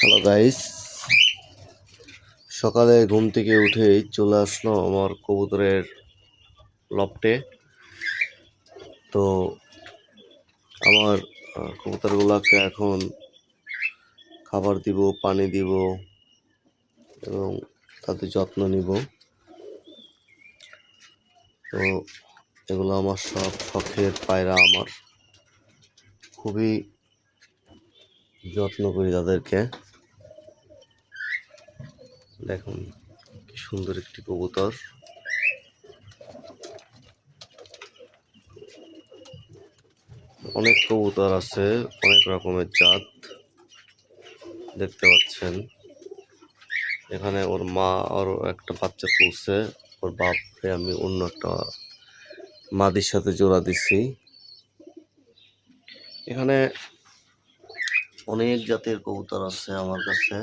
Hello guys, সকালে ঘুম থেকে উঠেই চলে আসলো আমার কবুতরের লফটে। তো আমার কবুতরগুলোকে এখন খাবার দিব, পানি দিব এবং তাদের যত্ন নিব। তো এগুলো আমার সব শখের পায়রা। আমার খুবই যত্ন করি তাদেরকে। দেখুন কি সুন্দর একটি কবুতর। অনেক কবুতর আছে, অনেক রকমের জাত দেখতে পাচ্ছেন। এখানে ওর মা আরও একটা বাচ্চা তুলছে, ওর বাপকে আমি অন্য একটা মাদির সাথে জোড়া দিছি। এখানে অনেক জাতের কবুতর আছে আমার কাছে।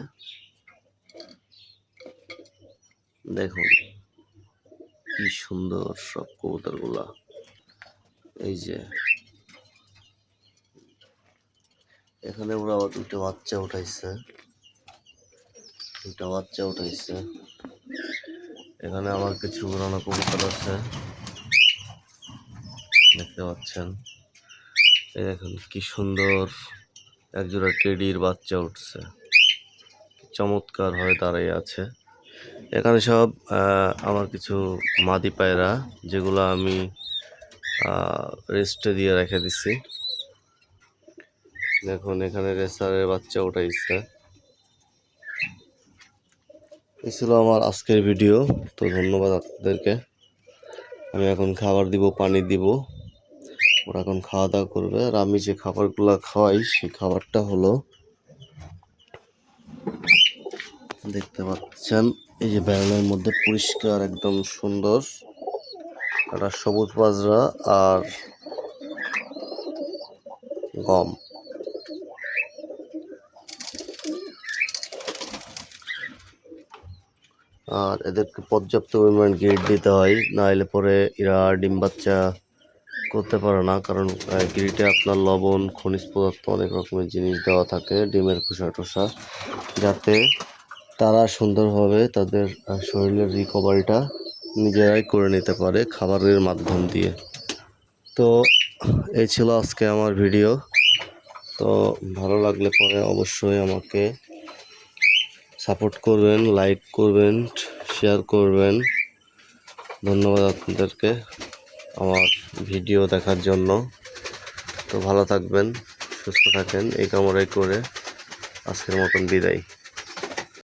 দেখুন কি সুন্দর সব কবুতরগুলা। এই যে এখানে ওরা আবার দুটো বাচ্চা উঠাইছে। এখানে আমার কিছু উড়ানো কবুতর আছে, দেখতে পাচ্ছেন। এই দেখুন কি সুন্দর একজোড়া টেডির বাচ্চা উঠছে, চমৎকার হয়ে দাঁড়িয়ে আছে। এখানে সব আমার কিছু মাদি পায়রা, যেগুলো আমি রেস্টে দিয়ে রেখে দিছি। দেখুন এখানে রেসারের বাচ্চা উঠাইছে। এই ছিল আমার আজকের ভিডিও। তো ধন্যবাদ আপনাদেরকে। আমি এখন খাবার দিব, পানি দিব, ওরা এখন খাওয়া দাওয়া করবে। আর আমি যে খাবারগুলো খাওয়াই সেই খাবারটা হলো, দেখতে পাচ্ছেন, এই যে ব্যারেলের মধ্যে পরিষ্কার একদম সুন্দর একটা সবুজ বাজরা আর গম। আর এদেরকে পর্যাপ্ত পরিমাণ গ্রিড দিতে হয়, না হলে পরে এরা ডিম বাচ্চা করতে পারে না। কারণ গ্রিডে আপনার লবণ, খনিজ পদার্থ, অনেক রকমের জিনিস দেওয়া থাকে, ডিমের খোসা টোসা, যাতে তারা সুন্দরভাবে তাদের শরীরের রিকভারিটা নিজেরাই করে নিতে পারে খাবারের মাধ্যম দিয়ে। তো এই ছিল আজকে আমার ভিডিও। তো ভালো লাগলে পরে অবশ্যই আমাকে সাপোর্ট করবেন, লাইক করবেন, শেয়ার করবেন। ধন্যবাদ আপনাদেরকে আমার ভিডিও দেখার জন্য। তো ভালো থাকবেন, সুস্থ থাকেন, এই কামনাই করে আজকের মতন বিদায়।